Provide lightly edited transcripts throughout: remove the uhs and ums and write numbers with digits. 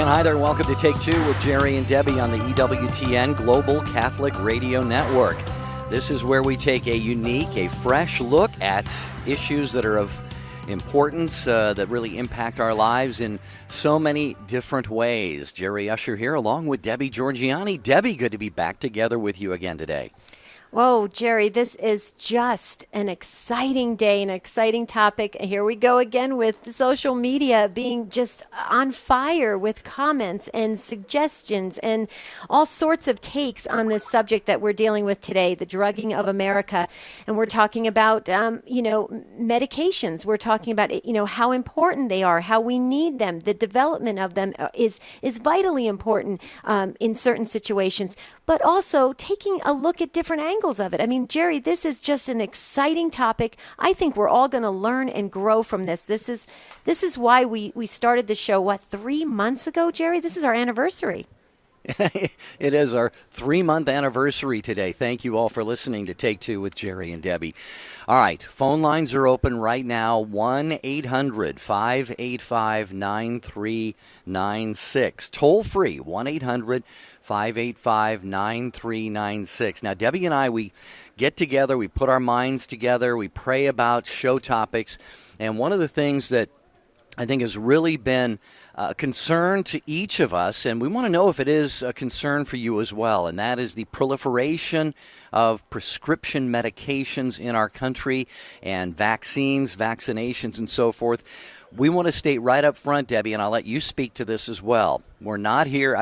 And hi there, welcome to Take Two with Jerry and Debbie on the EWTN Global Catholic Radio Network. This is where we take a unique, a fresh look at issues that are of importance that really impact our lives in so many different ways. Jerry Usher here along with Debbie Georgiani. Debbie, good to be back together with you again today. Whoa, Jerry, this is just an exciting day, an exciting topic. Here we go again with social media being just on fire with comments and suggestions and all sorts of takes on this subject that we're dealing with today, the drugging of America. And we're talking about, medications. We're talking about, how important they are, how we need them. The development of them is vitally important in certain situations, but also taking a look at different angles of it. I mean, Jerry, this is just an exciting topic. I think we're all going to learn and grow from this. This is why we started the show, 3 months ago, Jerry? This is our anniversary. It is our 3-month anniversary today. Thank you all for listening to Take Two with Jerry and Debbie. All right, phone lines are open right now, 1-800-585-9396. Toll free, 1-800-585-9396. Now, Debbie and I, we get together, we put our minds together, we pray about show topics, and one of the things that I think has really been a concern to each of us, and we want to know if it is a concern for you as well, and that is the proliferation of prescription medications in our country and vaccines, vaccinations, and so forth. We want to state right up front, Debbie, and I'll let you speak to this as well. We're not here,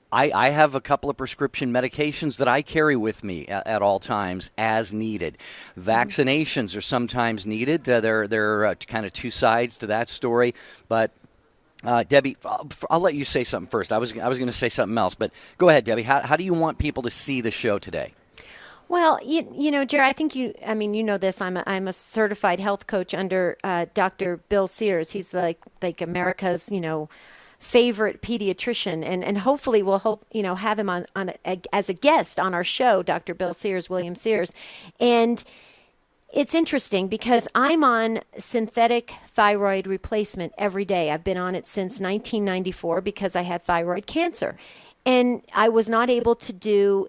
I have a couple of prescription medications that I carry with me at all times as needed. Vaccinations are sometimes needed. They're kind of two sides to that story. But Debbie, I'll let you say something first. I was going to say something else, but go ahead, Debbie. How do you want people to see the show today? Well, Jerry, I think you know this. I'm a certified health coach under Dr. Bill Sears. He's like America's, favorite pediatrician, and hopefully we'll have him on as a guest on our show, Dr. Bill Sears, William Sears. And it's interesting because I'm on synthetic thyroid replacement every day. I've been on it since 1994 because I had thyroid cancer. And I was not able to do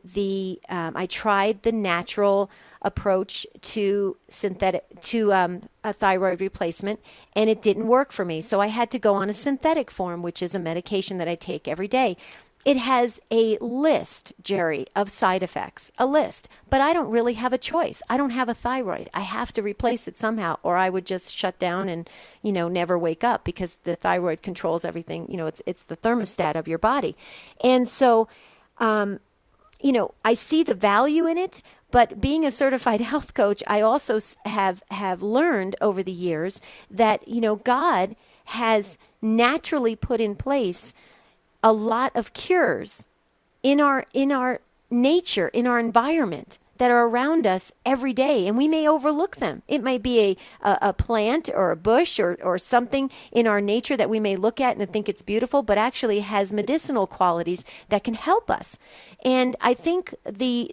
I tried the natural approach to a thyroid replacement, and it didn't work for me. So I had to go on a synthetic form, which is a medication that I take every day. It has a list, Jerry, of side effects, a list, but I don't really have a choice. I don't have a thyroid. I have to replace it somehow, or I would just shut down and, never wake up, because the thyroid controls everything. It's the thermostat of your body. And so, I see the value in it, but being a certified health coach, I also have learned over the years that, God has naturally put in place a lot of cures in our nature, in our environment, that are around us every day, and we may overlook them. It may be a plant or a bush or something in our nature that we may look at and think it's beautiful, but actually has medicinal qualities that can help us. And I think the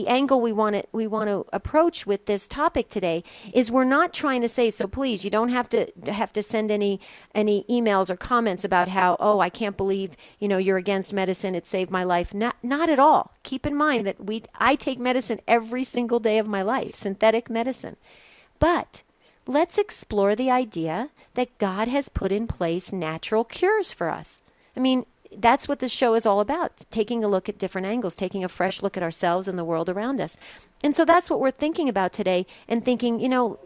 angle we want to approach with this topic today is we're not trying to say, so please, you don't have to send any emails or comments about how, I can't believe, you're against medicine, it saved my life. Not at all. Keep in mind that I take medicine every single day of my life, synthetic medicine. But let's explore the idea that God has put in place natural cures for us. That's what this show is all about, taking a look at different angles, taking a fresh look at ourselves and the world around us. And so that's what we're thinking about today, and thinking,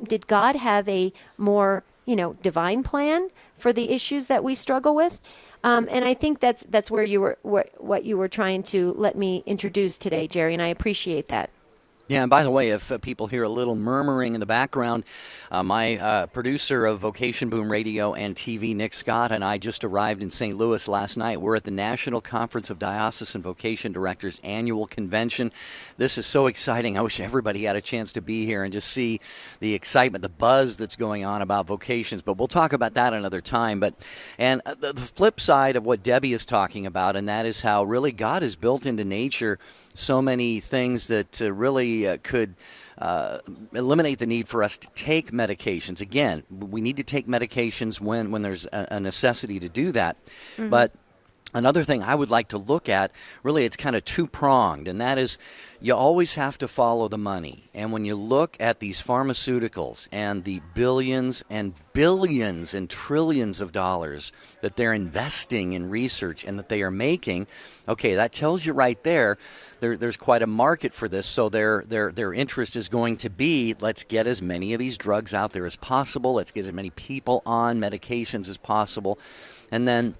did God have a more, divine plan for the issues that we struggle with? And I think that's where what you were trying to let me introduce today, Jerry, and I appreciate that. Yeah, and by the way, if people hear a little murmuring in the background, my producer of Vocation Boom Radio and TV, Nick Scott, and I just arrived in St. Louis last night. We're at the National Conference of Diocesan Vocation Directors annual convention. This is so exciting. I wish everybody had a chance to be here and just see the excitement, the buzz that's going on about vocations. But we'll talk about that another time. And the flip side of what Debbie is talking about, and that is how really God has built into nature so many things that really could eliminate the need for us to take medications. Again, we need to take medications when there's a necessity to do that. Mm-hmm. But Another thing I would like to look at, really, it's kind of two-pronged, and that is you always have to follow the money. And when you look at these pharmaceuticals and the billions and billions and trillions of dollars that they're investing in research and that they are making, okay, that tells you right there, there's quite a market for this. So their interest is going to be, let's get as many of these drugs out there as possible. Let's get as many people on medications as possible. And then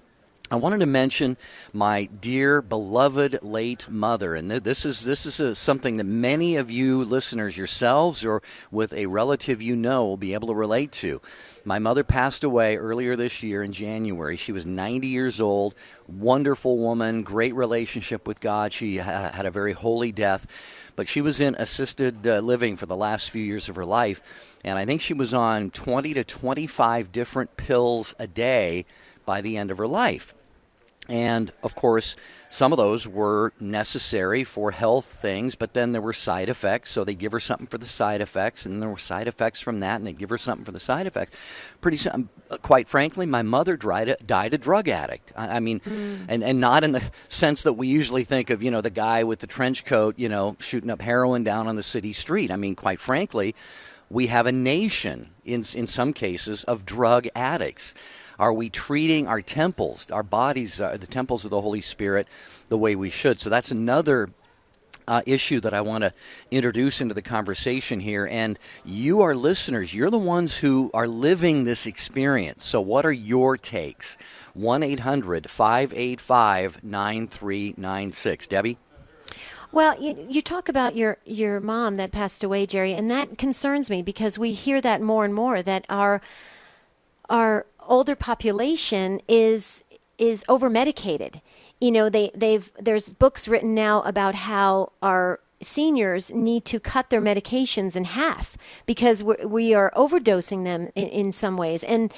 I wanted to mention my dear, beloved late mother, and this is something that many of you listeners yourselves or with a relative you know will be able to relate to. My mother passed away earlier this year in January. She was 90 years old, wonderful woman, great relationship with God. She had a very holy death, but she was in assisted living for the last few years of her life, and I think she was on 20 to 25 different pills a day by the end of her life. And, of course, some of those were necessary for health things, but then there were side effects, so they give her something for the side effects, and there were side effects from that, and they give her something for the side effects. Pretty soon, quite frankly, my mother died a drug addict. I mean, and not in the sense that we usually think of, the guy with the trench coat, shooting up heroin down on the city street. I mean, quite frankly, we have a nation, in some cases, of drug addicts. Are we treating our temples, our bodies, the temples of the Holy Spirit, the way we should? So that's another issue that I want to introduce into the conversation here. And you, our listeners, you're the ones who are living this experience. So what are your takes? 1-800-585-9396. Debbie? Well, you talk about your mom that passed away, Jerry, and that concerns me because we hear that more and more, that our older population is over medicated. There's books written now about how our seniors need to cut their medications in half because we are overdosing them in some ways, and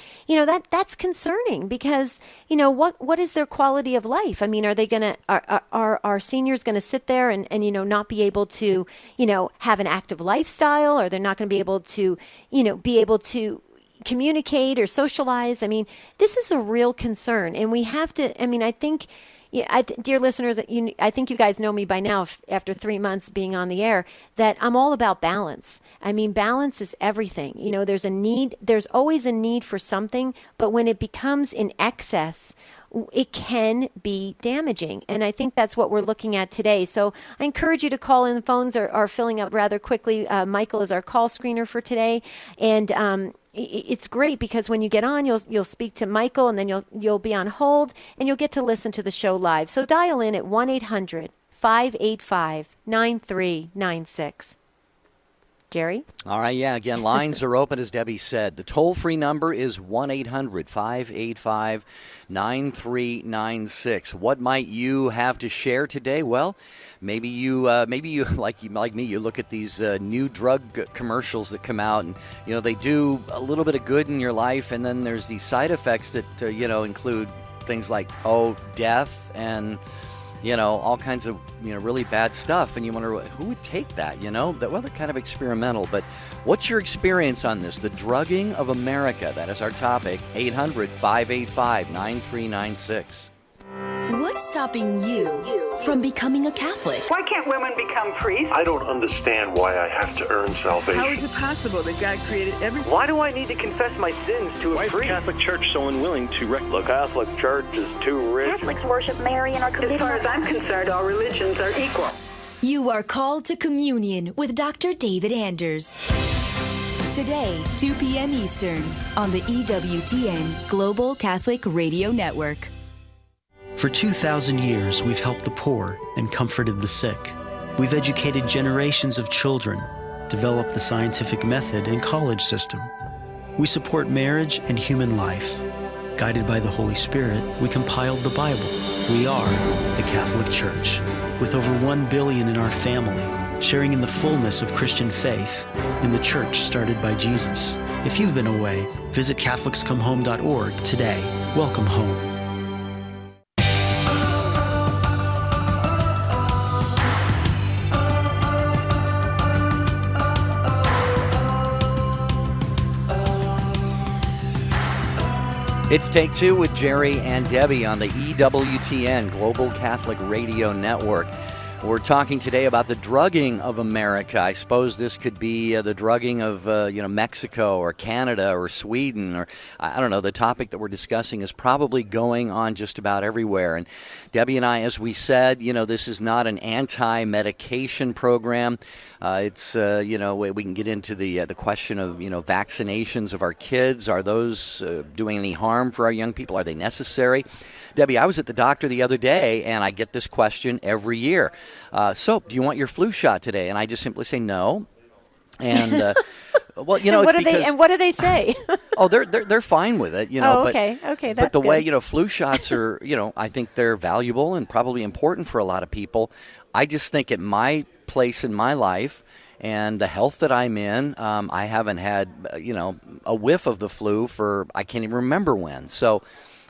that's concerning because what is their quality of life? I mean, are they gonna are our seniors gonna sit there and not be able to have an active lifestyle, or they're not going to be able to communicate or socialize? I mean, this is a real concern, and we have to. I mean, I think, dear listeners, I think you guys know me by now. After 3 months being on the air, that I'm all about balance. I mean, balance is everything. There's a need. There's always a need for something, but when it becomes in excess, it can be damaging. And I think that's what we're looking at today. So I encourage you to call in. The phones are filling up rather quickly. Michael is our call screener for today, and it's great because when you get on, you'll speak to Michael, and then you'll be on hold, and you'll get to listen to the show live. So dial in at 1-800-585-9396. Jerry? All right, yeah, again, lines are open, as Debbie said. The toll-free number is 1-800-585-9396. What might you have to share today? Well, maybe you like me, you look at these new drug commercials that come out, and they do a little bit of good in your life, and then there's these side effects that include things like death and all kinds of really bad stuff, and you wonder who would take that. They're kind of experimental. But what's your experience on this? The drugging of America. That is our topic. 800-585-9396. What's stopping you from becoming a Catholic? Why can't women become priests? I don't understand why I have to earn salvation. How is it possible that God created everything? Why do I need to confess my sins to a priest? Why is the Catholic Church so unwilling to The Catholic Church is too rich. Catholics worship Mary and are committed. As far as I'm concerned, all religions are equal. You are called to communion with Dr. David Anders. Today, 2 p.m. Eastern, on the EWTN Global Catholic Radio Network. For 2,000 years, we've helped the poor and comforted the sick. We've educated generations of children, developed the scientific method and college system. We support marriage and human life. Guided by the Holy Spirit, we compiled the Bible. We are the Catholic Church, with over 1 billion in our family, sharing in the fullness of Christian faith in the church started by Jesus. If you've been away, visit CatholicsComeHome.org today. Welcome home. It's Take Two with Jerry and Debbie on the EWTN Global Catholic Radio Network. We're talking today about the drugging of America. I suppose this could be the drugging of Mexico or Canada or Sweden, or I don't know. The topic that we're discussing is probably going on just about everywhere. And Debbie and I, as we said, this is not an anti-medication program. It's we can get into the question of vaccinations of our kids. Are those doing any harm for our young people? Are they necessary? Debbie, I was at the doctor the other day, and I get this question every year. So, do you want your flu shot today? And I just simply say no. And well, and what do they say? Oh, they're fine with it, Oh, okay, that's but the good. way flu shots are, I think they're valuable and probably important for a lot of people. I just think at my place in my life and the health that I'm in, I haven't had a whiff of the flu for I can't even remember when. So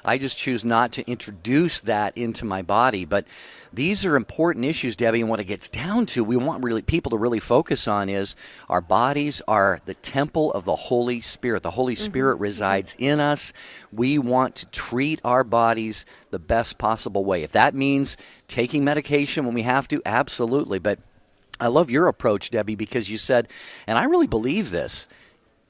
I just choose not to introduce that into my body. But these are important issues, Debbie, and what it gets down to, we want really people to really focus on is our bodies are the temple of the Holy Spirit. The Holy Spirit resides in us. We want to treat our bodies the best possible way. If that means taking medication when we have to, absolutely. But I love your approach, Debbie, because you said, and I really believe this,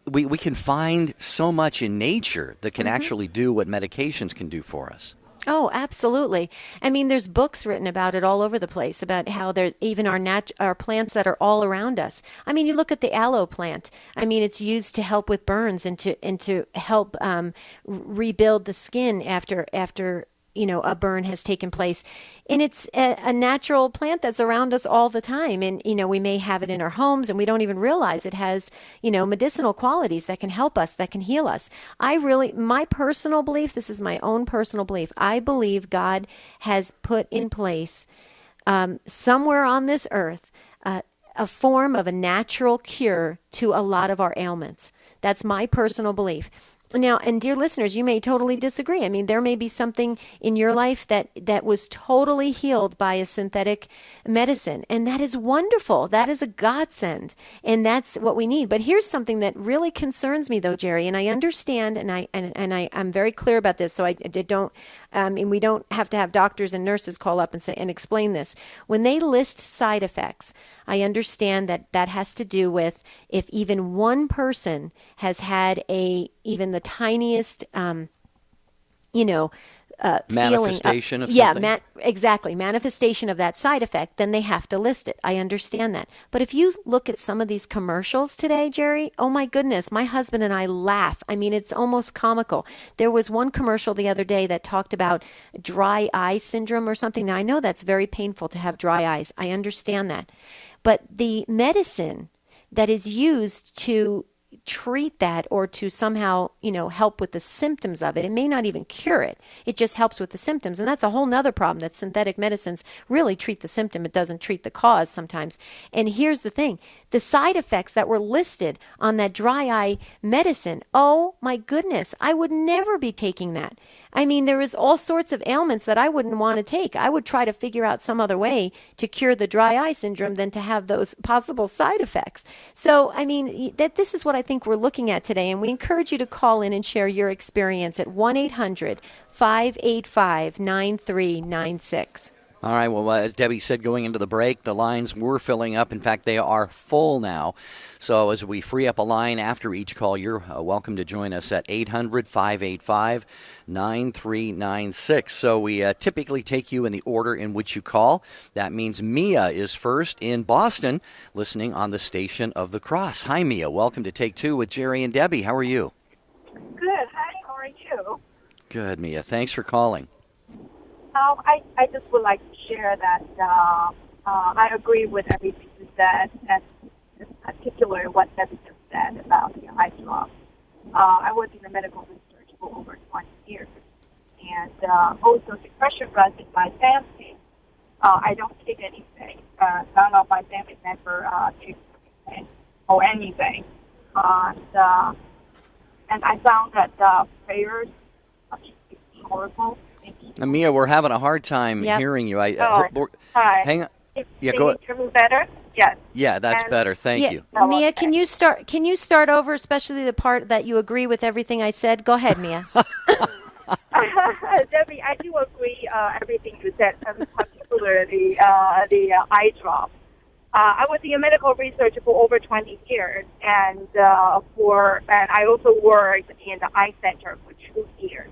we can find so much in nature that can actually do what medications can do for us. Oh, absolutely. I mean, there's books written about it all over the place, about how there's even our plants that are all around us. I mean, you look at the aloe plant. I mean, it's used to help with burns and to help rebuild the skin after a burn has taken place. And it's a natural plant that's around us all the time. And, we may have it in our homes and we don't even realize it has, medicinal qualities that can help us, that can heal us. My personal belief, this is my own personal belief, I believe God has put in place somewhere on this earth a form of a natural cure to a lot of our ailments. That's my personal belief. Now, and dear listeners, you may totally disagree. I mean, there may be something in your life that was totally healed by a synthetic medicine, and that is wonderful. That is a godsend, and that's what we need. But here's something that really concerns me, though, Jerry, and I understand, and I'm very clear about this, so and we don't have to have doctors and nurses call up and explain this. When they list side effects, I understand that has to do with if even one person has had even the tiniest, manifestation of something. Exactly. Manifestation of that side effect, then they have to list it. I understand that. But if you look at some of these commercials today, Jerry, oh my goodness, my husband and I laugh. I mean, it's almost comical. There was one commercial the other day that talked about dry eye syndrome or something. Now, I know that's very painful to have dry eyes. I understand that. But the medicine that is used to treat that or to somehow, help with the symptoms of it. It may not even cure it. It just helps with the symptoms. And that's a whole nother problem, that synthetic medicines really treat the symptom. It doesn't treat the cause sometimes. And here's the thing. The side effects that were listed on that dry eye medicine, oh my goodness, I would never be taking that. I mean, there is all sorts of ailments that I wouldn't want to take. I would try to figure out some other way to cure the dry eye syndrome than to have those possible side effects. So, I mean, this is what I think we're looking at today, and we encourage you to call in and share your experience at 1-800-585-9396. All right, well, as Debbie said going into the break, the lines were filling up. In fact, they are full now. So as we free up a line after each call, you're welcome to join us at 800-585-9396. So we typically take you in the order in which you call. That means Mia is first in Boston, listening on the Station of the Cross. Hi, Mia. Welcome to Take Two with Jerry and Debbie. How are you? Good. Hi, how are you? Good, Mia. Thanks for calling. I just would like to share that I agree with everything you said, and in particular what Debbie just said about the eye drop. I was in the medical research for over 20 years, and also depression runs in my family. I don't take anything. None of my family members take anything or anything. And I found that prayers are horrible. Mia, we're having a hard time hearing you. Hi. Hang on. Yeah, go ahead. Can you hear me better? Yes. Yeah, that's better. Thank you. Mia, can you start over, especially the part that you agree with everything I said? Go ahead, Mia. Debbie, I do agree everything you said, particularly the eye drop. I was in medical research for over 20 years, and I also worked in the eye center for 2 years.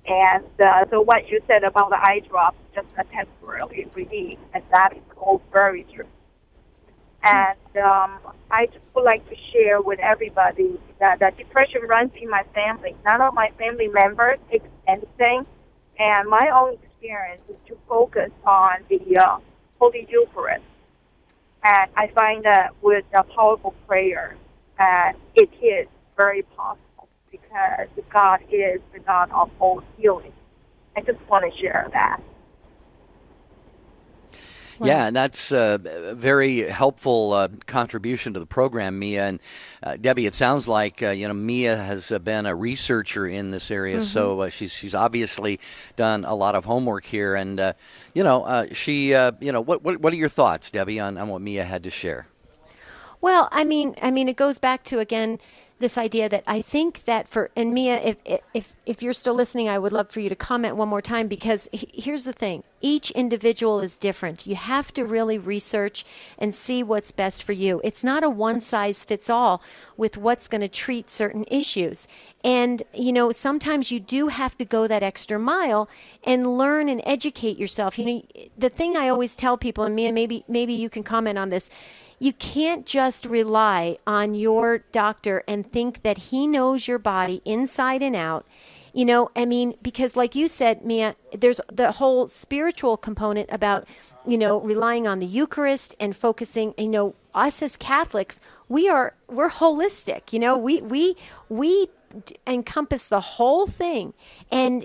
And so what you said about the eye drop, just a temporary relief, and that is all very true. And I just would like to share with everybody that depression runs in my family. None of my family members take anything, and my own experience is to focus on the Holy Eucharist. And I find that with a powerful prayer, it is very possible because God is the God of all healing. I just want to share that. Yeah, and that's a very helpful contribution to the program, Mia. And Debbie, it sounds like Mia has been a researcher in this area, so she's obviously done a lot of homework here. And what are your thoughts, Debbie, on what Mia had to share? Well, I mean, it goes back to, again, this idea that I think that and Mia, if you're still listening, I would love for you to comment one more time, because here's the thing. Each individual is different. You have to really research and see what's best for you. It's not a one-size-fits-all with what's going to treat certain issues. And, sometimes you do have to go that extra mile and learn and educate yourself. The thing I always tell people, and Mia, maybe you can comment on this, you can't just rely on your doctor and think that he knows your body inside and out. Because like you said, Mia, there's the whole spiritual component about, relying on the Eucharist and focusing, us as Catholics, we're holistic, we encompass the whole thing. And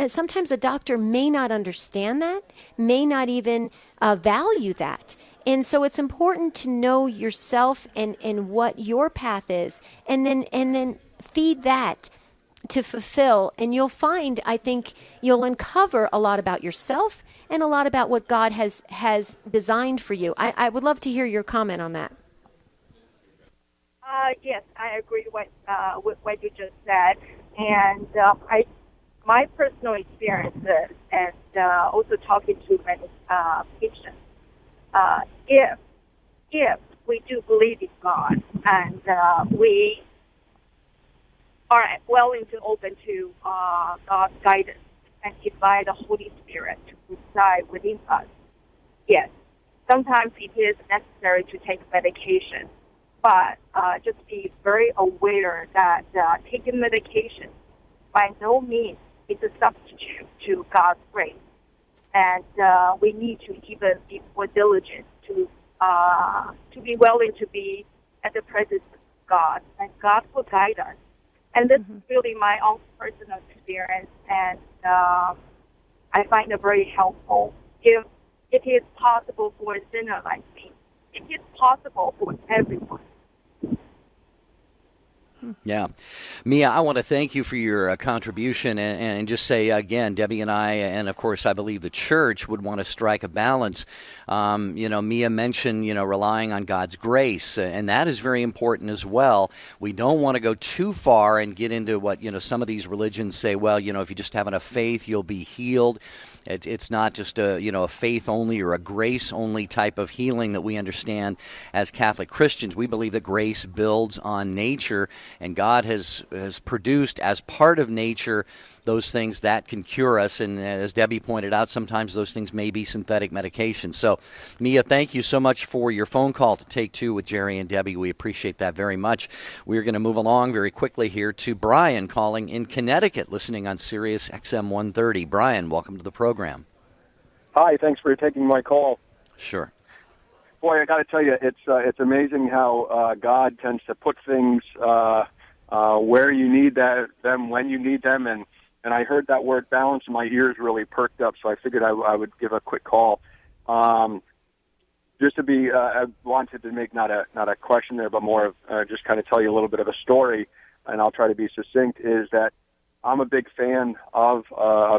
sometimes a doctor may not understand that, may not even value that. And so it's important to know yourself and what your path is, and then feed that to fulfill. And you'll find, I think, you'll uncover a lot about yourself and a lot about what God has designed for you. I would love to hear your comment on that. Yes, I agree with what you just said. And my personal experiences and also talking to many patients, if we do believe in God and we are willing to open to God's guidance and invite the Holy Spirit to reside within us, yes, sometimes it is necessary to take medication, but just be very aware that taking medication by no means is a substitute to God's grace. And we need to even be more diligent to be willing to be at the presence of God, and God will guide us. And this is really my own personal experience, and I find it very helpful. If it is possible for a sinner like me, it is possible for everyone. Yeah. Mia, I want to thank you for your contribution and just say again, Debbie and I, and of course I believe the church would want to strike a balance. Mia mentioned, relying on God's grace, and that is very important as well. We don't want to go too far and get into what, some of these religions say, well, if you just have enough faith, you'll be healed. It's not just a faith only or a grace only type of healing that we understand as Catholic Christians. We believe that grace builds on nature, and God has produced as part of nature those things that can cure us. And as Debbie pointed out, sometimes those things may be synthetic medications. So, Mia, thank you so much for your phone call to Take Two with Jerry and Debbie. We appreciate that very much. We're going to move along very quickly here to Brian calling in Connecticut, listening on Sirius XM 130. Brian, welcome to the program. Hi, thanks for taking my call. Sure. Boy, I got to tell you, it's amazing how God tends to put things where you need them, when you need them, and I heard that word balance, and my ears really perked up, so I figured I would give a quick call. Just to be, I wanted to make not a question there, but more of just kind of tell you a little bit of a story, and I'll try to be succinct. Is that I'm a big fan of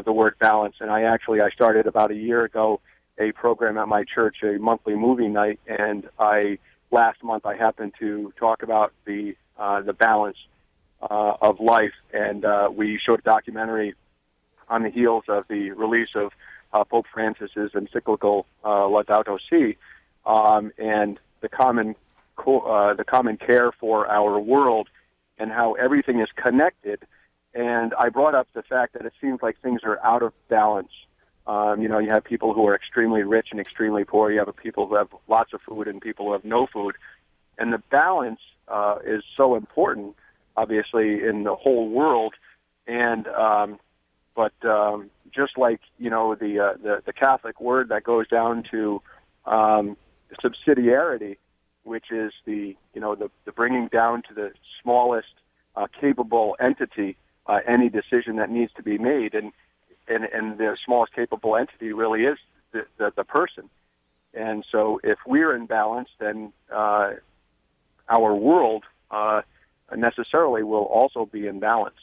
the word balance, and I started about a year ago a program at my church, a monthly movie night, and last month I happened to talk about the balance of life, and we showed a documentary on the heels of the release of Pope Francis's encyclical Laudato Si, and the common care for our world and how everything is connected. And I brought up the fact that it seems like things are out of balance. You have people who are extremely rich and extremely poor. You have people who have lots of food and people who have no food. And the balance is so important, obviously, in the whole world. And but just like the Catholic word that goes down to subsidiarity, which is the bringing down to the smallest capable entity any decision that needs to be made, and the smallest capable entity really is the person. And so if we're in balance, then our world necessarily will also be in balance.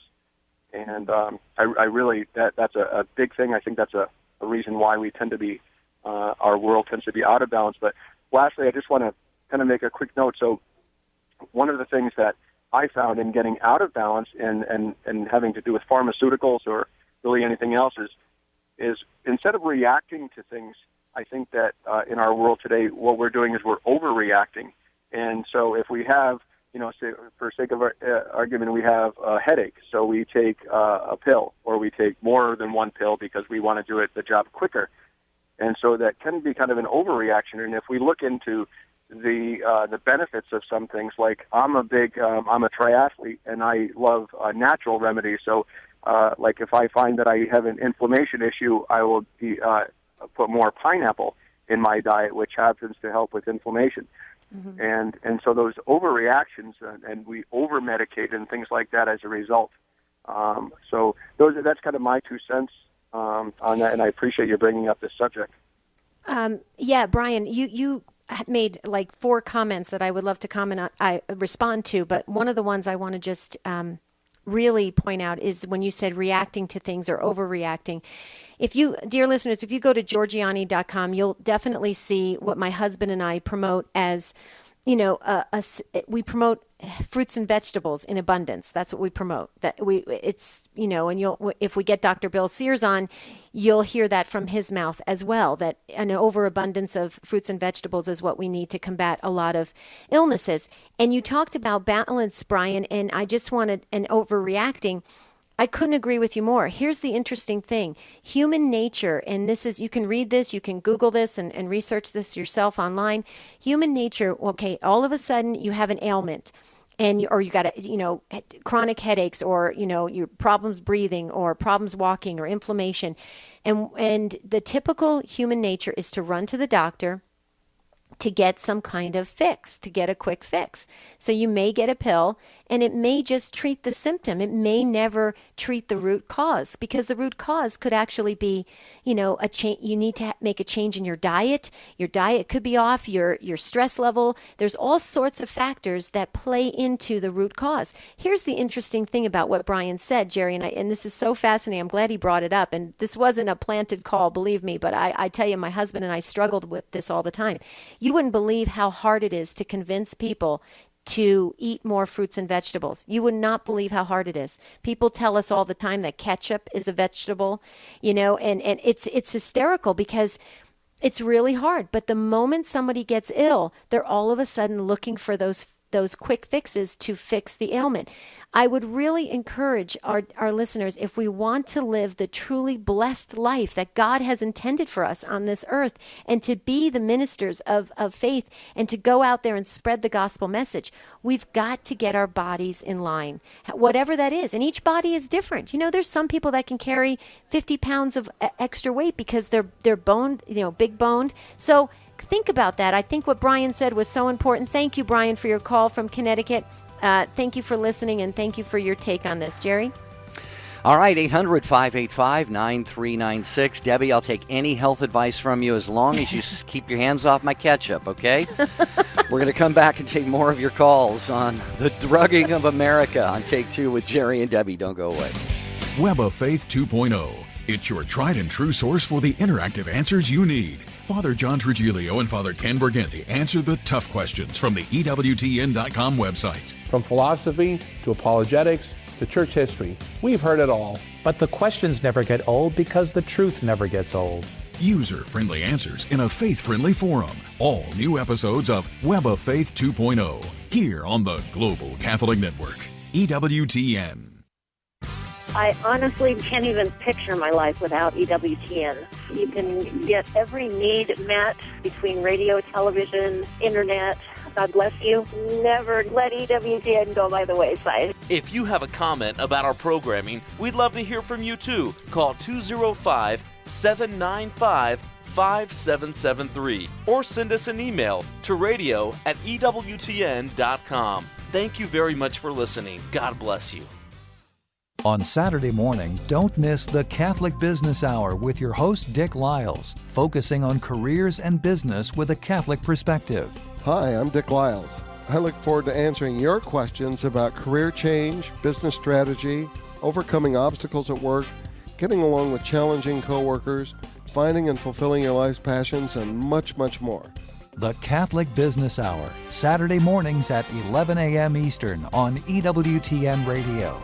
And I really, that's a big thing. I think that's a reason why we tend to be, our world tends to be out of balance. But lastly, I just want to kind of make a quick note. So one of the things that I found in getting out of balance and having to do with pharmaceuticals or really anything else is instead of reacting to things, I think that in our world today, what we're doing is we're overreacting. And so if we have, say, for sake of argument, we have a headache, so we take a pill, or we take more than one pill because we want to do the job quicker. And so that can be kind of an overreaction. And if we look into the benefits of some things, like I'm a triathlete and I love natural remedies. So like if I find that I have an inflammation issue, I will put more pineapple in my diet, which happens to help with inflammation. Mm-hmm. And so those overreactions, and we over-medicate and things like that as a result. So that's kind of my 2 cents on that, and I appreciate you bringing up this subject. Yeah, Brian, you made like 4 comments that I would love to respond to, but one of the ones I want to just really point out is when you said reacting to things or overreacting. Dear listeners, if you go to Georgiani.com, you'll definitely see what my husband and I promote as, we promote fruits and vegetables in abundance. That's what we promote. If we get Dr. Bill Sears on, you'll hear that from his mouth as well, that an overabundance of fruits and vegetables is what we need to combat a lot of illnesses. And you talked about balance, Brian, and I just wanted an overreacting. I couldn't agree with you more. Here's the interesting thing. Human nature, and you can read this, you can Google this and research this yourself online. Human nature, okay, all of a sudden you have an ailment, or you got chronic headaches, or, your problems breathing, or problems walking, or inflammation. And the typical human nature is to run to the doctor to get some kind of fix, to get a quick fix. So you may get a pill, and it may just treat the symptom. It may never treat the root cause, because the root cause could actually be, a change. You need to make a change in your diet. Your diet could be off, your stress level. There's all sorts of factors that play into the root cause. Here's the interesting thing about what Brian said, Jerry, and this is so fascinating. I'm glad he brought it up. And this wasn't a planted call, believe me, but I tell you, my husband and I struggled with this all the time. You wouldn't believe how hard it is to convince people to eat more fruits and vegetables. You would not believe how hard it is. People tell us all the time that ketchup is a vegetable, and it's hysterical because it's really hard. But the moment somebody gets ill, they're all of a sudden looking for those quick fixes to fix the ailment. I would really encourage our listeners, if we want to live the truly blessed life that God has intended for us on this earth, and to be the ministers of faith, and to go out there and spread the gospel message, we've got to get our bodies in line, whatever that is. And each body is different. There's some people that can carry 50 pounds of extra weight because they're boned, big boned. So think about that. I think what Brian said was so important. Thank you, Brian, for your call from Connecticut. Thank you for listening, and thank you for your take on this. Jerry? All right, 800-585-9396. Debbie, I'll take any health advice from you as long as you keep your hands off my ketchup, okay? We're going to come back and take more of your calls on the drugging of America on Take 2 with Jerry and Debbie. Don't go away. Web of Faith 2.0. It's your tried and true source for the interactive answers you need. Father John Trujillo and Father Ken Bergenti answer the tough questions from the EWTN.com website. From philosophy to apologetics to church history, we've heard it all. But the questions never get old because the truth never gets old. User-friendly answers in a faith-friendly forum. All new episodes of Web of Faith 2.0 here on the Global Catholic Network, EWTN. I honestly can't even picture my life without EWTN. You can get every need met between radio, television, internet. God bless you. Never let EWTN go by the wayside. If you have a comment about our programming, we'd love to hear from you too. Call 205-795-5773 or send us an email to radio@EWTN.com. Thank you very much for listening. God bless you. On Saturday morning, don't miss the Catholic Business Hour with your host, Dick Lyles, focusing on careers and business with a Catholic perspective. Hi, I'm Dick Lyles. I look forward to answering your questions about career change, business strategy, overcoming obstacles at work, getting along with challenging coworkers, finding and fulfilling your life's passions, and much, much more. The Catholic Business Hour, Saturday mornings at 11 a.m. Eastern on EWTN Radio.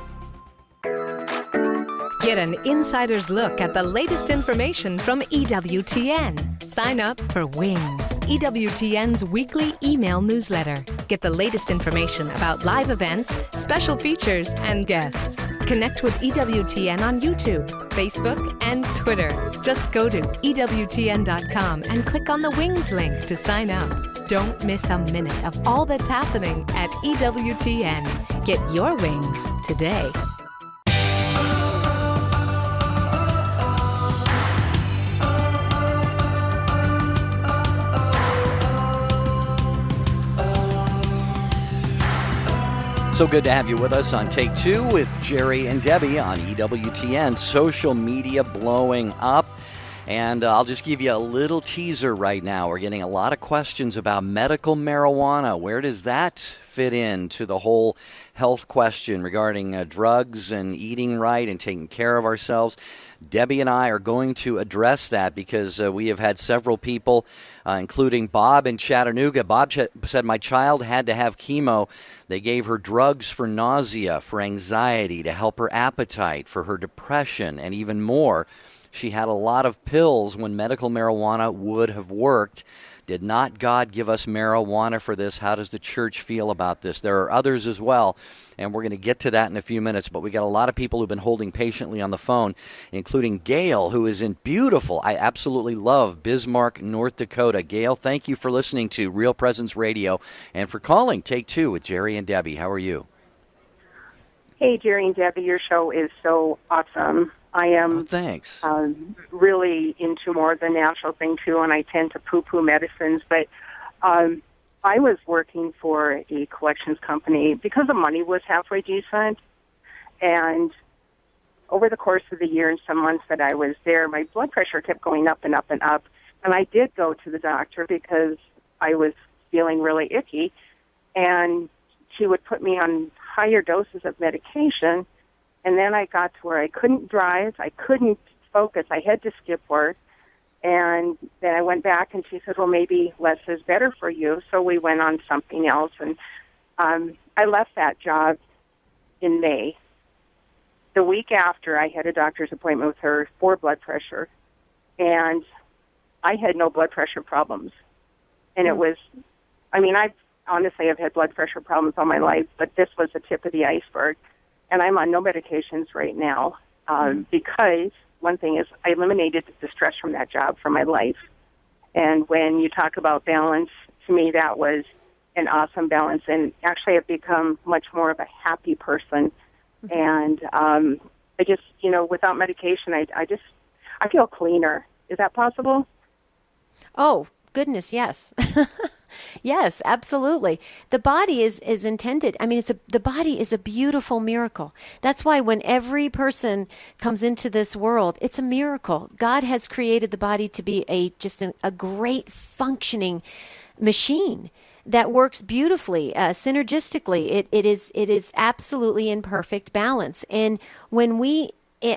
Get an insider's look at the latest information from EWTN. Sign up for Wings, EWTN's weekly email newsletter. Get the latest information about live events, special features, and guests. Connect with EWTN on YouTube, Facebook, and Twitter. Just go to EWTN.com and click on the Wings link to sign up. Don't miss a minute of all that's happening at EWTN. Get your wings today. So good to have you with us on Take Two with Jerry and Debbie on EWTN. Social media blowing up. And I'll just give you a little teaser right now. We're getting a lot of questions about medical marijuana. Where does that fit into the whole health question regarding drugs and eating right and taking care of ourselves? Debbie and I are going to address that because we have had several people, including Bob in Chattanooga. Bob said, my child had to have chemo. They gave her drugs for nausea, for anxiety, to help her appetite, for her depression, and even more. She had a lot of pills when medical marijuana would have worked. Did not God give us marijuana for this? How does the church feel about this? There are others as well, and we're going to get to that in a few minutes, but we got a lot of people who've been holding patiently on the phone, including Gail, who is in beautiful, I absolutely love Bismarck, North Dakota. Gail, thank you for listening to Real Presence Radio and for calling Take Two with Jerry and Debbie. How are you? Hey, Jerry and Debbie, your show is so awesome. I am thanks. Really into more of the natural thing, too, and I tend to poo-poo medicines. But I was working for a collections company because the money was halfway decent. And over the course of the year and some months that I was there, my blood pressure kept going up and up and up. And I did go to the doctor because I was feeling really icky. And she would put me on higher doses of medication. And then I got to where I couldn't drive, I couldn't focus, I had to skip work. And then I went back and she said, well, maybe less is better for you. So we went on something else. And I left that job in May. The week after, I had a doctor's appointment with her for blood pressure. And I had no blood pressure problems. And it was, I've had blood pressure problems all my life, but this was the tip of the iceberg. And I'm on no medications right now because one thing is I eliminated the stress from that job from my life. And when you talk about balance, to me that was an awesome balance. And actually I've become much more of a happy person. And I just, without medication, I feel cleaner. Is that possible? Oh, goodness, yes. Yes, absolutely. The body is intended. The body is a beautiful miracle. That's why when every person comes into this world, it's a miracle. God has created the body to be a great functioning machine that works beautifully, synergistically. It is absolutely in perfect balance. And when we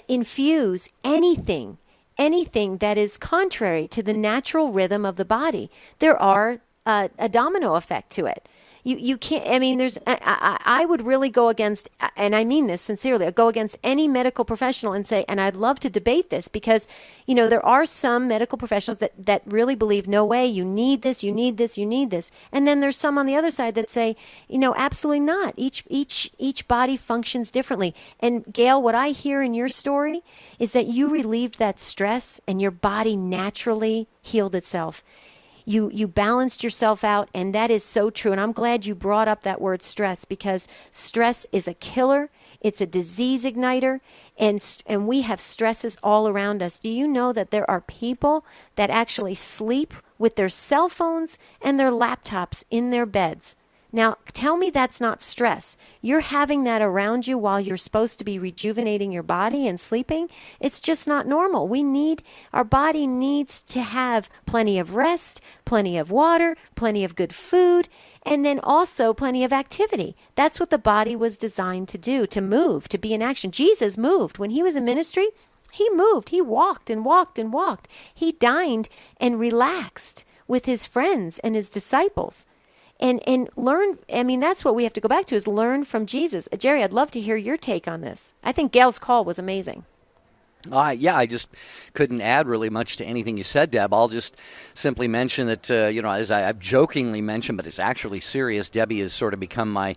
infuse anything that is contrary to the natural rhythm of the body, there are a domino effect to it. You can't, I mean, I would really go against, and I mean this sincerely, I'd go against any medical professional and say, and I'd love to debate this because, there are some medical professionals that really believe, no way, you need this, you need this, you need this. And then there's some on the other side that say, absolutely not. Each body functions differently. And Gail, what I hear in your story is that you relieved that stress and your body naturally healed itself. You balanced yourself out, and that is so true. And I'm glad you brought up that word stress, because stress is a killer. It's a disease igniter, and we have stresses all around us. Do you know that there are people that actually sleep with their cell phones and their laptops in their beds? Now, tell me that's not stress. You're having that around you while you're supposed to be rejuvenating your body and sleeping. It's just not normal. Our body needs to have plenty of rest, plenty of water, plenty of good food, and then also plenty of activity. That's what the body was designed to do, to move, to be in action. Jesus moved. When he was in ministry, he moved. He walked and walked and walked. He dined and relaxed with his friends and his disciples. And learn, that's what we have to go back to, is learn from Jesus. Jerry, I'd love to hear your take on this. I think Gail's call was amazing. I just couldn't add really much to anything you said, Deb. I'll just simply mention that, as I've jokingly mentioned, but it's actually serious, Debbie has sort of become my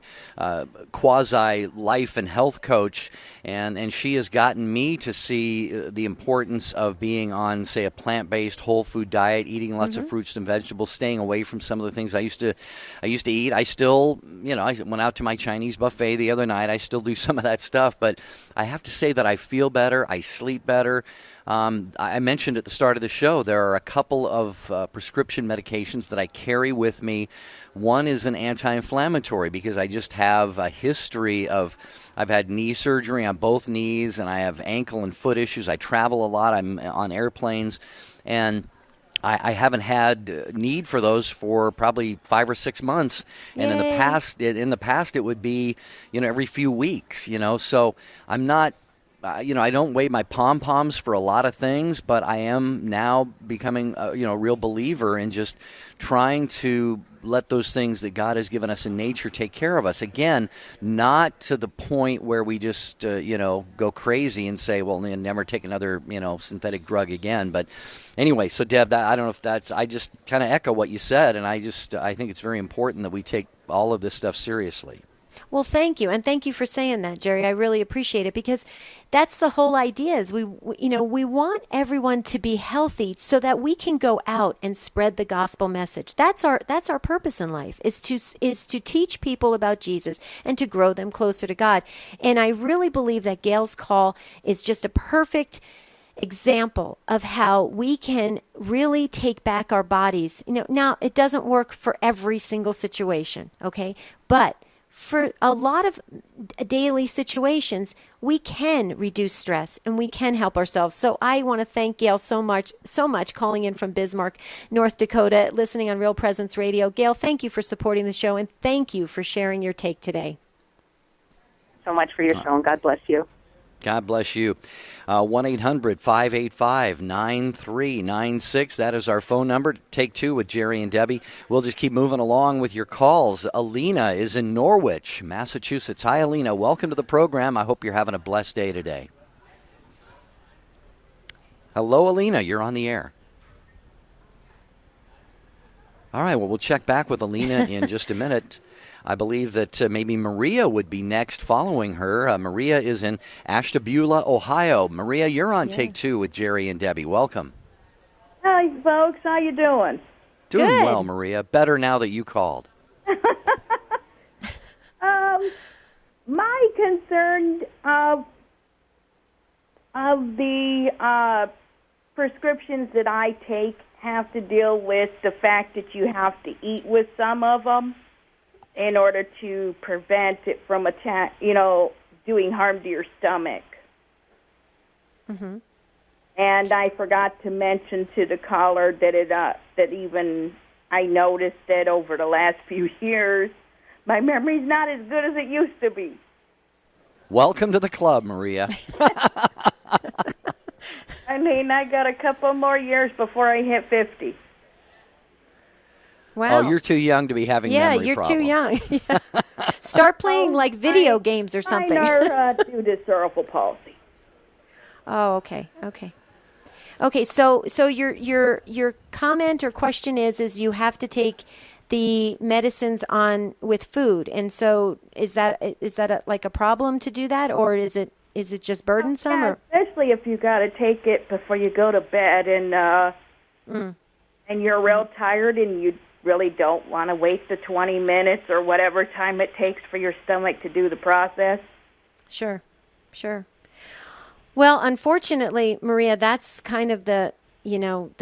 quasi-life and health coach, and she has gotten me to see the importance of being on, say, a plant-based whole food diet, eating lots of fruits and vegetables, staying away from some of the things I used to eat. I still, I went out to my Chinese buffet the other night. I still do some of that stuff, but I have to say that I feel better. I sleep better. I mentioned at the start of the show, there are a couple of prescription medications that I carry with me. One is an anti-inflammatory because I just have a history of, I've had knee surgery on both knees, and I have ankle and foot issues. I travel a lot. I'm on airplanes, and I haven't had need for those for probably 5 or 6 months. And in the past it would be, every few weeks, so I'm not, I don't weigh my pom-poms for a lot of things, but I am now becoming a real believer in just trying to let those things that God has given us in nature take care of us. Again, not to the point where we just, go crazy and say, well, never take another, synthetic drug again. But anyway, so Deb, I don't know if I just kind of echo what you said, and I think it's very important that we take all of this stuff seriously. Well, thank you. And thank you for saying that, Jerry. I really appreciate it, because that's the whole idea, is we want everyone to be healthy so that we can go out and spread the gospel message. That's our purpose in life, is to teach people about Jesus and to grow them closer to God. And I really believe that Gail's call is just a perfect example of how we can really take back our bodies. Now it doesn't work for every single situation, okay? But for a lot of daily situations, we can reduce stress and we can help ourselves. So I want to thank Gail so much, calling in from Bismarck, North Dakota, listening on Real Presence Radio. Gail, thank you for supporting the show, and thank you for sharing your take today. So much for your show, and God bless you. God bless you. 1-800-585-9396. That is our phone number. Take two with Jerry and Debbie. We'll just keep moving along with your calls. Alina is in Norwich, Massachusetts. Hi, Alina. Welcome to the program. I hope you're having a blessed day today. Hello, Alina. You're on the air. All right. Well, we'll check back with Alina in just a minute. I believe that maybe Maria would be next following her. Maria is in Ashtabula, Ohio. Maria, you're on Take Two with Jerry and Debbie. Welcome. Hi, folks. How you doing? Doing well, Maria. Better now that you called. My concern of the prescriptions that I take have to deal with the fact that you have to eat with some of them in order to prevent it from doing harm to your stomach. Mm-hmm. And I forgot to mention to the caller that that even I noticed that over the last few years, my memory's not as good as it used to be. Welcome to the club, Maria. I got a couple more years before I hit 50. Wow. Oh, you're too young to be having memory problems. Yeah, you're too young. Start playing like video games or something. Mine are due to cerebral palsy. Oh, okay. Okay, so your comment or question is you have to take the medicines on with food, and so is that like a problem to do that, or is it just burdensome? Yeah, especially if you got to take it before you go to bed, and you're real tired, and you really don't want to wait the 20 minutes or whatever time it takes for your stomach to do the process. Sure. Well, unfortunately, Maria, that's kind of the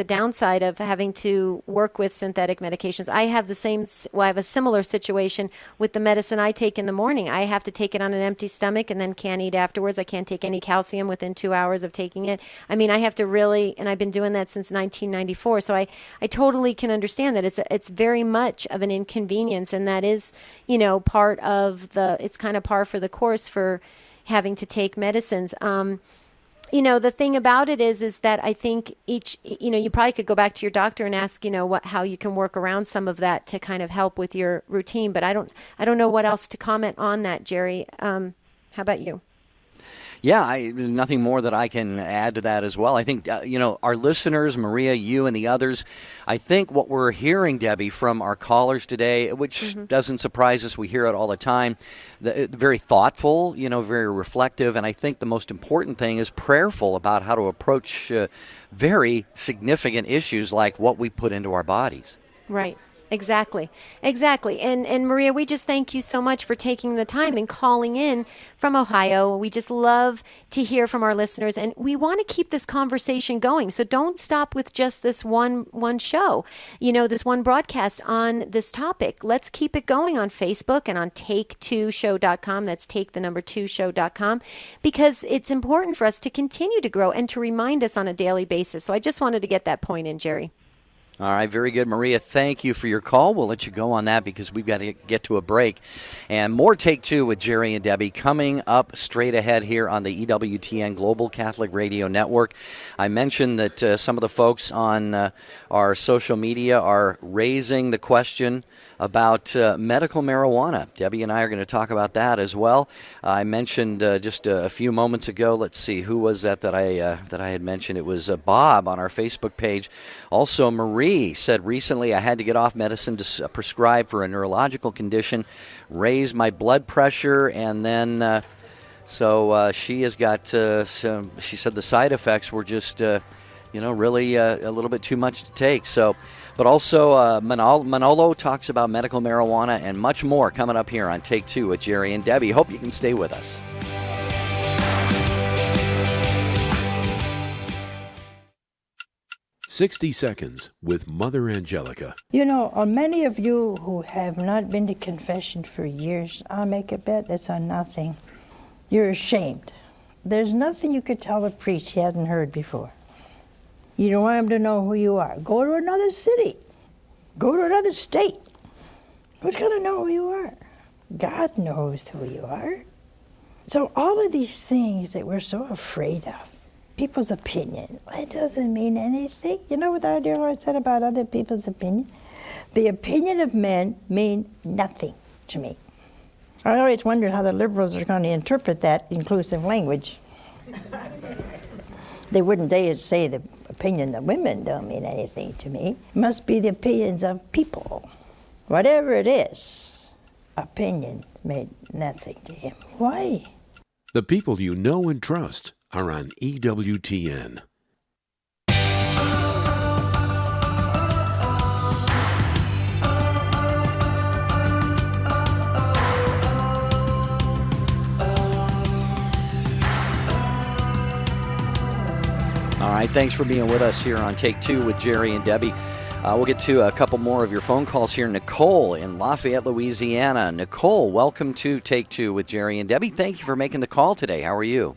downside of having to work with synthetic medications. I have I have a similar situation with the medicine I take in the morning. I have to take it on an empty stomach and then can't eat afterwards. I can't take any calcium within 2 hours of taking it. I mean, I have to really, and I've been doing that since 1994. So I totally can understand that it's very much of an inconvenience, and that is, part of it's kind of par for the course for having to take medicines. The thing about it is that I think you probably could go back to your doctor and ask, how you can work around some of that to kind of help with your routine. But I don't know what else to comment on that, Jerry. How about you? Yeah, nothing more that I can add to that as well. I think, our listeners, Maria, you and the others, I think what we're hearing, Debbie, from our callers today, which doesn't surprise us, we hear it all the time, very thoughtful, very reflective, and I think the most important thing is prayerful about how to approach very significant issues like what we put into our bodies. Right. Exactly. And Maria, we just thank you so much for taking the time and calling in from Ohio. We just love to hear from our listeners, and we want to keep this conversation going. So don't stop with just this one show, this one broadcast on this topic. Let's keep it going on Facebook and on take2show.com. That's take2show.com, because it's important for us to continue to grow and to remind us on a daily basis. So I just wanted to get that point in, Jerry. All right, very good. Maria, thank you for your call. We'll let you go on that because we've got to get to a break. And more Take Two with Jerry and Debbie coming up straight ahead here on the EWTN Global Catholic Radio Network. I mentioned that some of the folks on our social media are raising the question about medical marijuana. Debbie and I are going to talk about that as well. I mentioned just a few moments ago, let's see, who was that I had mentioned? It was Bob on our Facebook page. Also, Marie said recently I had to get off medicine to prescribe for a neurological condition, raise my blood pressure, and then so she has got some, she said the side effects were just, really a little bit too much to take. So, but also Manolo talks about medical marijuana and much more coming up here on Take Two with Jerry and Debbie. Hope you can stay with us. "60 Seconds with Mother Angelica." Many of you who have not been to confession for years, I'll make a bet it's on nothing. You're ashamed. There's nothing you could tell a priest he hasn't heard before. You don't want him to know who you are. Go to another city. Go to another state. Who's going to know who you are? God knows who you are. So all of these things that we're so afraid of, people's opinion, it doesn't mean anything. You know what our dear Lord said about other people's opinion? The opinion of men mean nothing to me. I always wondered how the liberals are going to interpret that inclusive language. They wouldn't dare say the opinion of women don't mean anything to me. It must be the opinions of people. Whatever it is, opinion made nothing to him. Why? The people you know and trust are on EWTN. All right, thanks for being with us here on Take Two with Jerry and Debbie. We'll get to a couple more of your phone calls here. Nicole in Lafayette, Louisiana. Nicole, welcome to Take Two with Jerry and Debbie. Thank you for making the call today. How are you?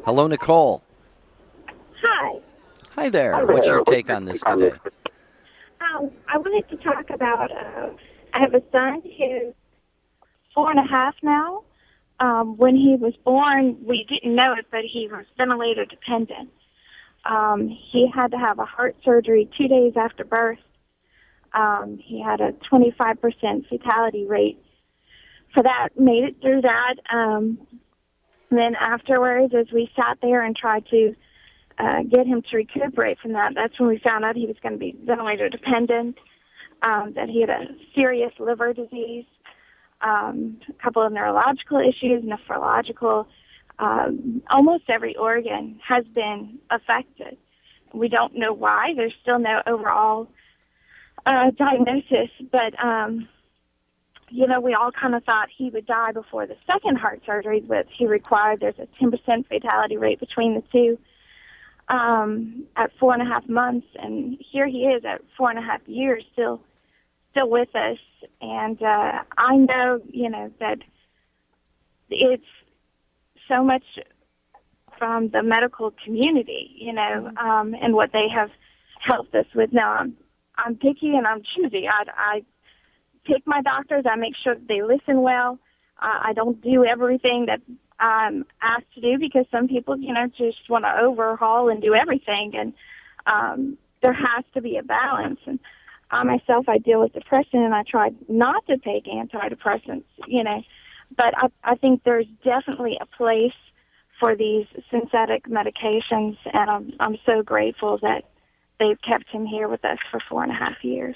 Hello, Nicole. Hi. Hi there. What's your take on this today? I wanted to talk about, I have a son who's 4.5 now. When he was born, we didn't know it, but he was ventilator dependent. He had to have a heart surgery 2 days after birth. He had a 25% fatality rate for that, made it through that. Then afterwards, as we sat there and tried to get him to recuperate from that, that's when we found out he was going to be ventilator dependent, that he had a serious liver disease, a couple of neurological issues, nephrological. Almost every organ has been affected. We don't know why. There's still no overall diagnosis, but we all kind of thought he would die before the second heart surgery, which he required. There's a 10% fatality rate between the two at 4.5 months, and here he is at 4.5 years, still with us. And I know, that it's so much from the medical community, and what they have helped us with. Now, I'm picky and I'm choosy. I pick my doctors. I make sure that they listen well. I don't do everything that I'm asked to do, because some people, just want to overhaul and do everything. And there has to be a balance. And I myself, I deal with depression, and I try not to take antidepressants, But I think there's definitely a place for these synthetic medications, and I'm so grateful that they've kept him here with us for 4.5 years.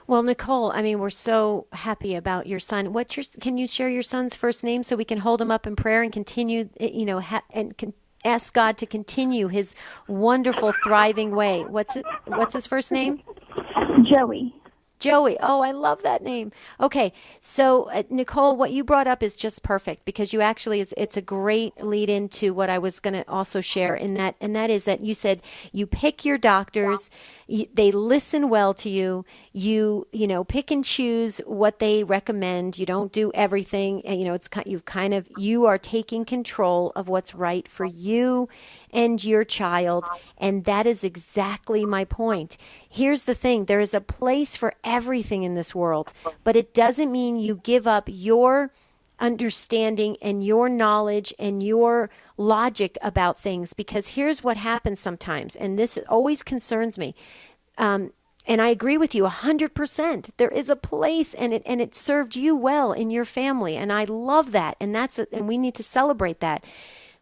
Well, Nicole, we're so happy about your son. Can you share your son's first name so we can hold him up in prayer and continue, ask God to continue his wonderful, thriving way? What's his first name? Joey. Joey. Oh, I love that name. Okay. So, Nicole, what you brought up is just perfect, because you actually, it's a great lead into what I was going to also share and that is that you said you pick your doctors, they listen well to you, you pick and choose what they recommend. You don't do everything. You are taking control of what's right for you and your child. And that is exactly my point. Here's the thing. There is a place for everything in this world, but it doesn't mean you give up your understanding and your knowledge and your logic about things, because here's what happens sometimes, and this always concerns me. And I agree with you 100%. There is a place, and it served you well in your family, and I love that, and and we need to celebrate that.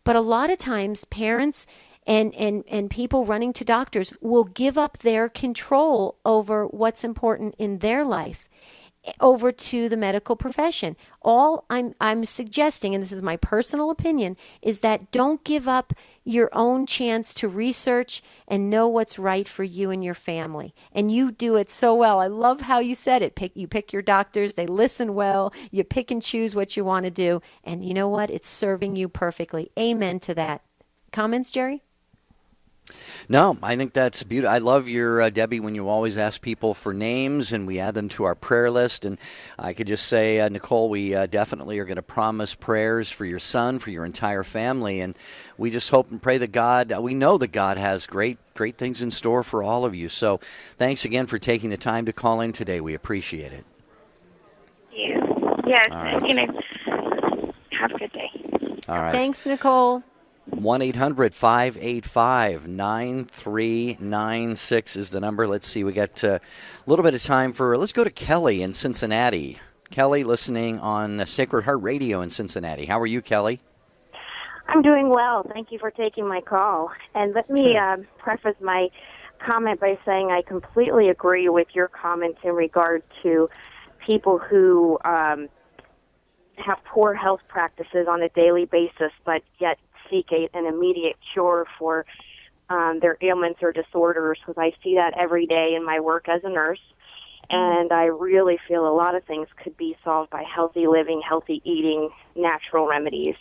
But a lot of times, parents and people running to doctors will give up their control over what's important in their life over to the medical profession. All I'm suggesting, and this is my personal opinion, is that don't give up your own chance to research and know what's right for you and your family. And you do it so well. I love how you said it. You pick your doctors, they listen well, you pick and choose what you want to do, and you know what? It's serving you perfectly. Amen to that. Comments, Jerry? No, I think that's beautiful. I love your, Debbie, when you always ask people for names and we add them to our prayer list. And I could just say, Nicole, we definitely are going to promise prayers for your son, for your entire family. And we just hope and pray that God, we know that God has great things in store for all of you. So thanks again for taking the time to call in today. We appreciate it. Yes. Yes. All right. Have a good day. All right. Thanks, Nicole. 1-800-585-9396 is the number. Let's see. We got a little bit of time let's go to Kelly in Cincinnati. Kelly, listening on Sacred Heart Radio in Cincinnati. How are you, Kelly? I'm doing well. Thank you for taking my call. And let me preface my comment by saying I completely agree with your comments in regard to people who have poor health practices on a daily basis, but yet seek an immediate cure for their ailments or disorders, because I see that every day in my work as a nurse. And I really feel a lot of things could be solved by healthy living, healthy eating, natural remedies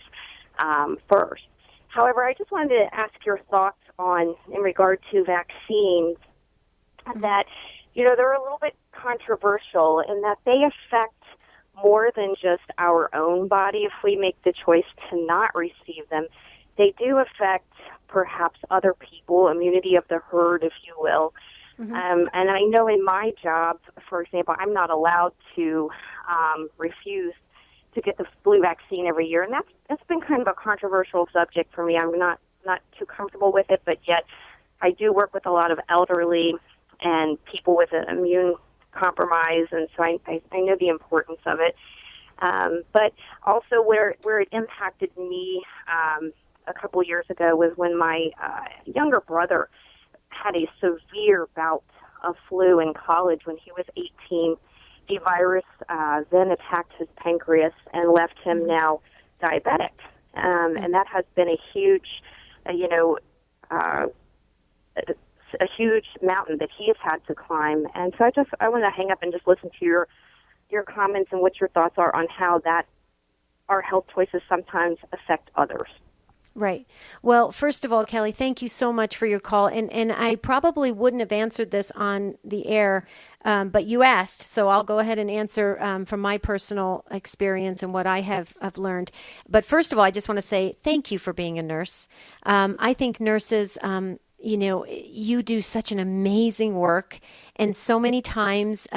first. However, I just wanted to ask your thoughts in regard to vaccines, that, they're a little bit controversial in that they affect more than just our own body if we make the choice to not receive them. They do affect perhaps other people, immunity of the herd, if you will. Mm-hmm. And I know in my job, for example, I'm not allowed to refuse to get the flu vaccine every year, and that's been kind of a controversial subject for me. I'm not not too comfortable with it, but yet I do work with a lot of elderly and people with an immune compromise, and so I know the importance of it. But also where it impacted me a couple years ago was when my younger brother had a severe bout of flu in college when he was 18. The virus then attacked his pancreas and left him now diabetic. And that has been a huge, a huge mountain that he has had to climb. And so I want to hang up and just listen to your comments and what your thoughts are on how that our health choices sometimes affect others. Right. Well, first of all, Kelly, thank you so much for your call. And I probably wouldn't have answered this on the air, but you asked, so I'll go ahead and answer from my personal experience and what I have learned. But first of all, I just want to say thank you for being a nurse. I think nurses, you do such an amazing work. And so many times,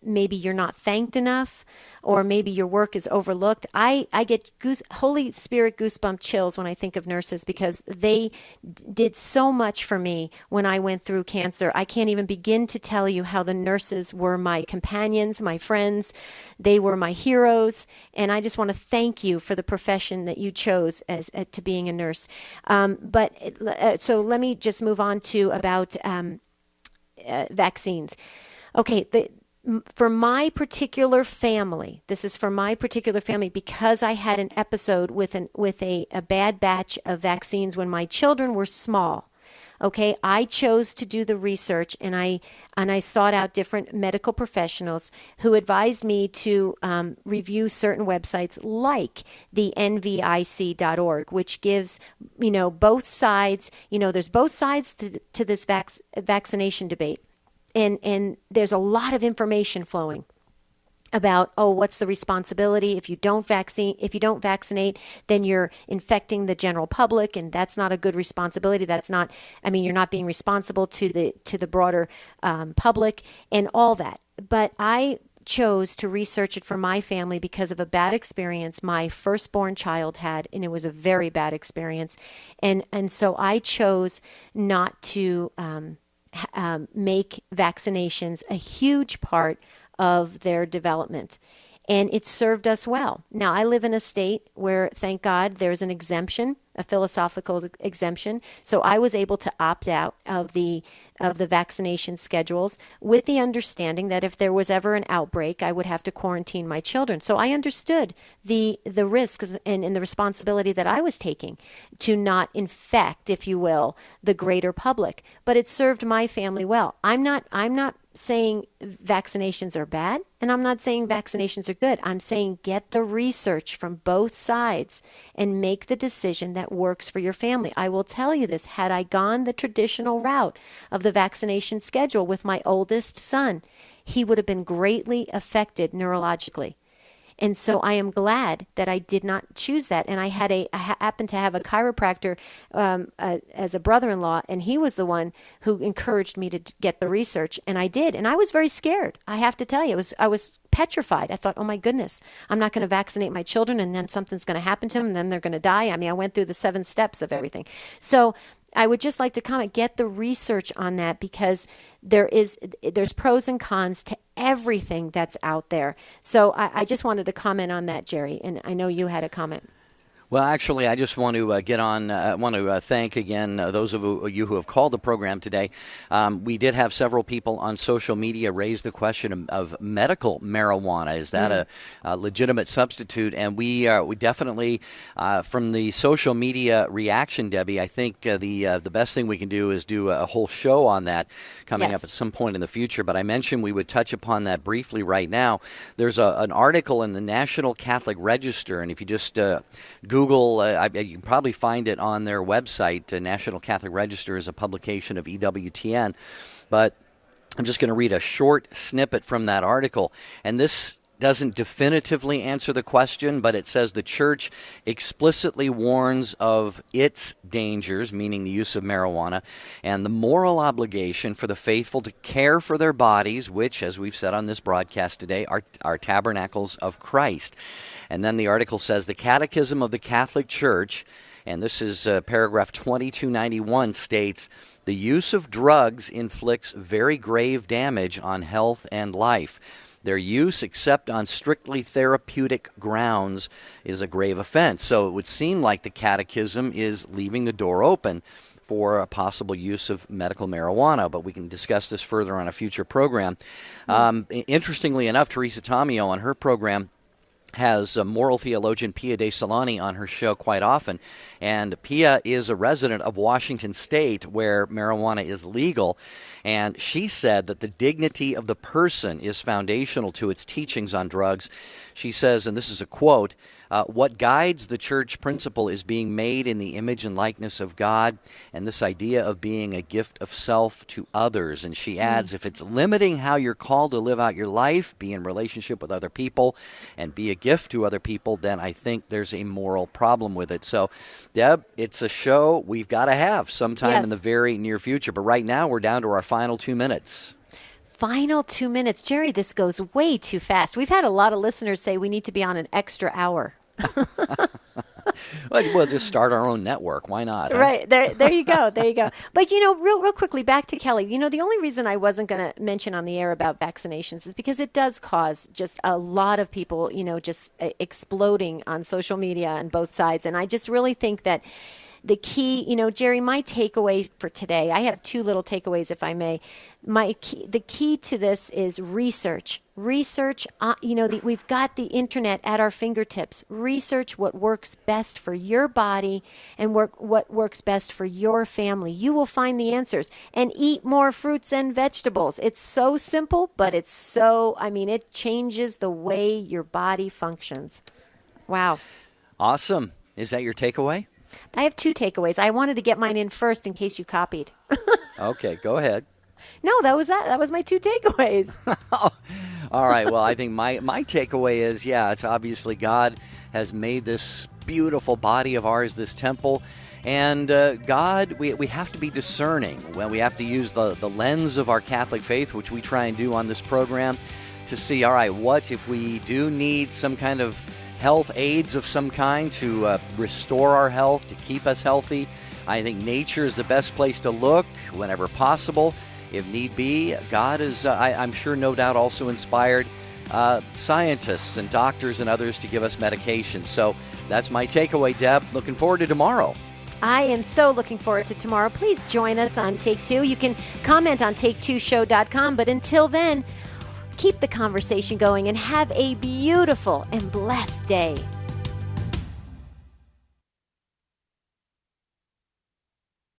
maybe you're not thanked enough, or maybe your work is overlooked. I get Holy Spirit goosebump chills when I think of nurses, because they did so much for me when I went through cancer. I can't even begin to tell you how the nurses were my companions, my friends. They were my heroes. And I just want to thank you for the profession that you chose as to being a nurse. So let me just move on to about vaccines. Okay, for my particular family, this is for my particular family, because I had an episode with a bad batch of vaccines when my children were small. Okay, I chose to do the research, and I sought out different medical professionals who advised me to review certain websites like the nvic.org, which gives both sides. There's both sides to this vaccination debate, and there's a lot of information flowing about, what's the responsibility if you don't vaccinate, then you're infecting the general public, and that's not a good responsibility. You're not being responsible to the broader public and all that. But I chose to research it for my family because of a bad experience my firstborn child had, and it was a very bad experience. And so I chose not to make vaccinations a huge part of their development. And it served us well. Now, I live in a state where, thank God, there's an exemption, a philosophical exemption. So I was able to opt out of the vaccination schedules, with the understanding that if there was ever an outbreak, I would have to quarantine my children. So I understood the risks and the responsibility that I was taking to not infect, if you will, the greater public. But it served my family well. I'm not saying vaccinations are bad, and I'm not saying vaccinations are good. I'm saying get the research from both sides and make the decision that works for your family. I will tell you this, had I gone the traditional route of the vaccination schedule with my oldest son, he would have been greatly affected neurologically. And so I am glad that I did not choose that. And I happened to have a chiropractor as a brother-in-law, and he was the one who encouraged me to get the research, and I did. And I was very scared. I have to tell you, I was petrified. I thought, oh my goodness, I'm not going to vaccinate my children, and then something's going to happen to them, and then they're going to die. I went through the 7 steps of everything. So I would just like to comment, get the research on that, because there's pros and cons to everything that's out there. So I just wanted to comment on that, Jerry, and I know you had a comment. Well, actually, I just want to get on. Want to thank again those of you who have called the program today. We did have several people on social media raise the question of medical marijuana. Is that a legitimate substitute? And we definitely, from the social media reaction, Debbie, I think the best thing we can do is do a whole show on that coming up at some point in the future. But I mentioned we would touch upon that briefly right now. There's an article in the National Catholic Register, and if you just Google, you can probably find it on their website. National Catholic Register is a publication of EWTN. But I'm just going to read a short snippet from that article. And this doesn't definitively answer the question, but it says the Church explicitly warns of its dangers, meaning the use of marijuana, and the moral obligation for the faithful to care for their bodies, which, as we've said on this broadcast today, are tabernacles of Christ. And then the article says the Catechism of the Catholic Church And this is paragraph 2291 states, the use of drugs inflicts very grave damage on health and life. Their use, except on strictly therapeutic grounds, is a grave offense. So it would seem like the Catechism is leaving the door open for a possible use of medical marijuana, but we can discuss this further on a future program. Interestingly enough, Teresa Tomeo on her program has moral theologian Pia de Solani on her show quite often. And Pia is a resident of Washington State, where marijuana is legal. And she said that the dignity of the person is foundational to its teachings on drugs. She says, and this is a quote, what guides the church principle is being made in the image and likeness of God, and this idea of being a gift of self to others. And she adds, if it's limiting how you're called to live out your life, be in relationship with other people, and be a gift to other people, then I think there's a moral problem with it. So, Deb, it's a show we've got to have sometime in the very near future. But right now, we're down to our final 2 minutes. Final 2 minutes. Jerry, this goes way too fast. We've had a lot of listeners say we need to be on an extra hour. We'll just start our own network. Why not? Huh? Right. There you go. There you go. But, real quickly, back to Kelly. The only reason I wasn't going to mention on the air about vaccinations is because it does cause just a lot of people, just exploding on social media on both sides. And I just really think that the key, Jerry, my takeaway for today, I have two little takeaways, if I may. The key to this is research. Research, we've got the internet at our fingertips. Research what works best for your body and what works best for your family. You will find the answers. And eat more fruits and vegetables. It's so simple, but it changes the way your body functions. Wow. Awesome. Is that your takeaway? I have two takeaways. I wanted to get mine in first in case you copied. Okay, go ahead. No, that was my two takeaways. All right. Well, I think my takeaway is, it's obviously God has made this beautiful body of ours, this temple. And God, we have to be discerning. Well, we have to use the lens of our Catholic faith, which we try and do on this program, to see, all right, what if we do need some kind of health aids of some kind to restore our health, to keep us healthy. I think nature is the best place to look whenever possible. If need be, God is, I'm sure, no doubt, also inspired scientists and doctors and others to give us medication. So that's my takeaway, Deb. Looking forward to tomorrow. I am so looking forward to tomorrow. Please join us on Take Two. You can comment on take2show.com, but until then, keep the conversation going and have a beautiful and blessed day.